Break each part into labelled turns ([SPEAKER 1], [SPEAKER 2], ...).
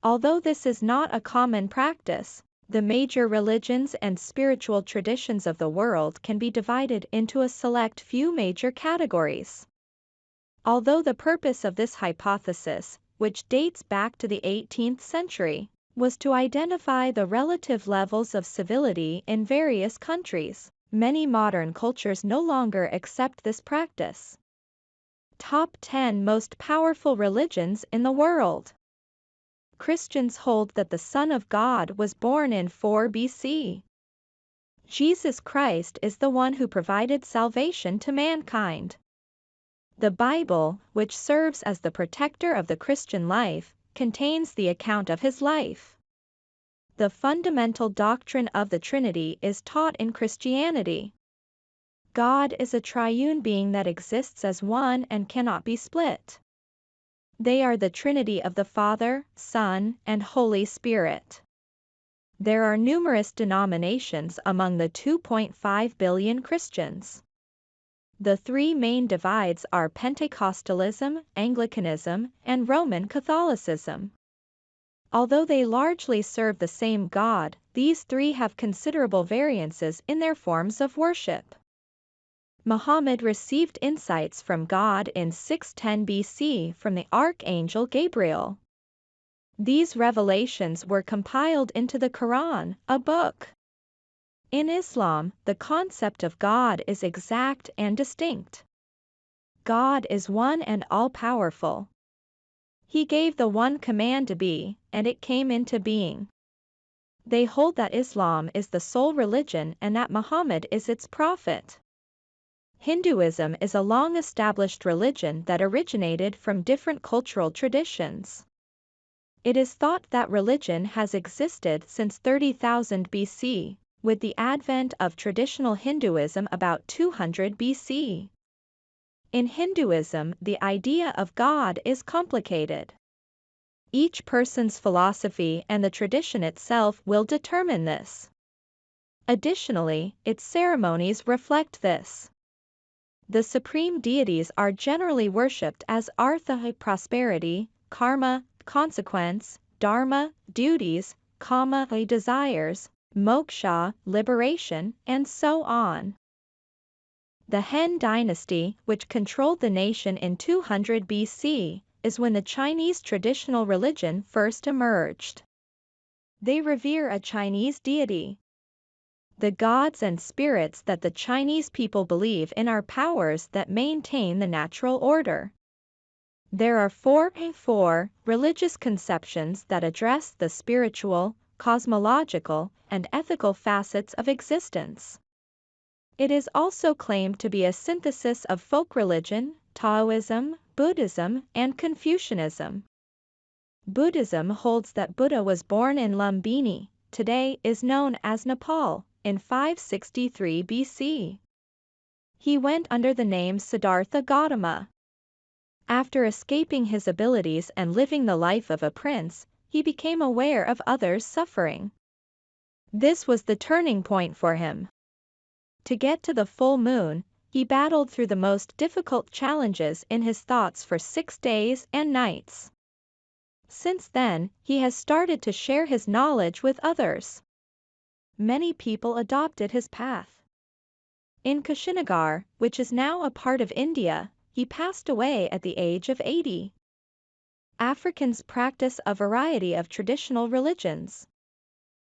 [SPEAKER 1] Although this is not a common practice, the major religions and spiritual traditions of the world can be divided into a select few major categories. Although the purpose of this hypothesis, which dates back to the 18th century, was to identify the relative levels of civility in various countries, many modern cultures no longer accept this practice. Top 10 most powerful religions in the world. Christians hold that the Son of God was born in 4 BC. Jesus Christ is the one who provided salvation to mankind. The Bible, which serves as the protector of the Christian life, contains the account of his life. The fundamental doctrine of the Trinity is taught in Christianity. God is a triune being that exists as one and cannot be split. They are the Trinity of the Father, Son, and Holy Spirit. There are numerous denominations among the 2.5 billion Christians. The three main divides are Pentecostalism, Anglicanism, and Roman Catholicism. Although they largely serve the same God, these three have considerable variances in their forms of worship. Muhammad received insights from God in 610 BC from the archangel Gabriel. These revelations were compiled into the Quran, a book. In Islam, the concept of God is exact and distinct. God is one and all-powerful. He gave the one command to be, and it came into being. They hold that Islam is the sole religion and that Muhammad is its prophet. Hinduism is a long-established religion that originated from different cultural traditions. It is thought that religion has existed since 30,000 BC, with the advent of traditional Hinduism about 200 BC. In Hinduism, the idea of God is complicated. Each person's philosophy and the tradition itself will determine this. Additionally, its ceremonies reflect this. The supreme deities are generally worshipped as Artha, prosperity, Karma, consequence, Dharma, duties, Kama, desires, Moksha, liberation, and so on. The Han dynasty, which controlled the nation in 200 BC, is when the Chinese traditional religion first emerged. They revere a Chinese deity. The gods and spirits that the Chinese people believe in are powers that maintain the natural order. There are four religious conceptions that address the spiritual, cosmological, and ethical facets of existence. It is also claimed to be a synthesis of folk religion, Taoism, Buddhism, and Confucianism. Buddhism holds that Buddha was born in Lumbini, today is known as Nepal, in 563 BC. He went under the name Siddhartha Gautama. After escaping his abilities and living the life of a prince, he became aware of others' suffering. This was the turning point for him. To get to the full moon, he battled through the most difficult challenges in his thoughts for 6 days and nights. Since then, he has started to share his knowledge with others. Many people adopted his path. In Kushinagar, which is now a part of India, he passed away at the age of 80. Africans practice a variety of traditional religions.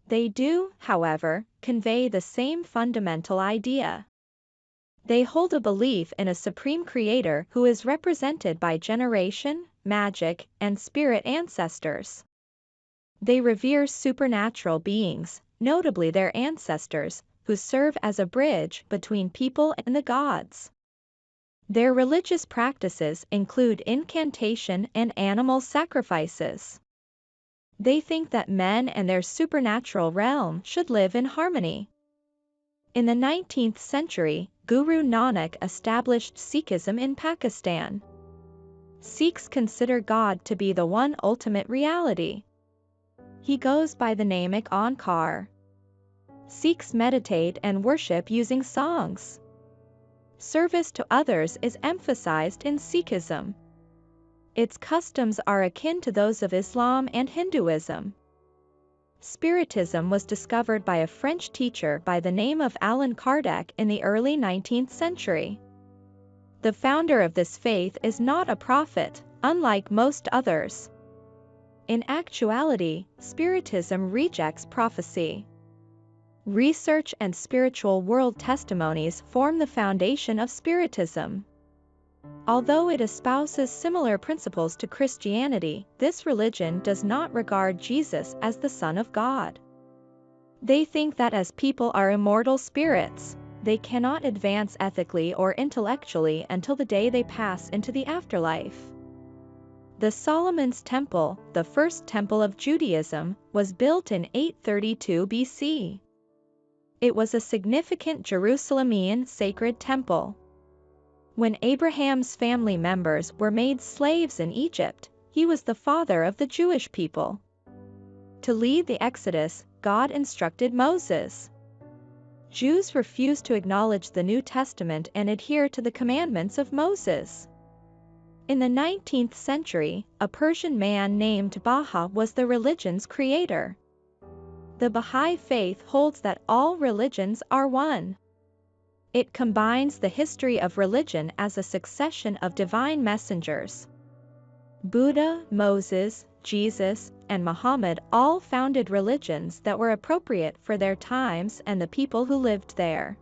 [SPEAKER 1] They do, however, convey the same fundamental idea. They hold a belief in a supreme creator who is represented by generation, magic, and spirit ancestors. They revere supernatural beings, notably their ancestors, who serve as a bridge between people and the gods. Their religious practices include incantation and animal sacrifices. They think that men and their supernatural realm should live in harmony. In the 19th century, Guru Nanak established Sikhism in Pakistan. Sikhs consider God to be the one ultimate reality. He goes by the name Onkar. Sikhs meditate and worship using songs. Service to others is emphasized in Sikhism. Its customs are akin to those of Islam and Hinduism. Spiritism was discovered by a French teacher by the name of Allan Kardec in the early 19th century. The founder of this faith is not a prophet, unlike most others. In actuality, Spiritism rejects prophecy. Research and spiritual world testimonies form the foundation of Spiritism. Although it espouses similar principles to Christianity, this religion does not regard Jesus as the Son of God. They think that as people are immortal spirits, they cannot advance ethically or intellectually until the day they pass into the afterlife. The Solomon's Temple, the first temple of Judaism, was built in 832 BC. It was a significant Jerusalemean sacred temple. When Abraham's family members were made slaves in Egypt, he was the father of the Jewish people. To lead the Exodus, God instructed Moses. Jews refused to acknowledge the New Testament and adhere to the commandments of Moses. In the 19th century, a Persian man named Baha was the religion's creator. The Baha'i faith holds that all religions are one. It combines the history of religion as a succession of divine messengers. Buddha, Moses, Jesus, and Muhammad all founded religions that were appropriate for their times and the people who lived there.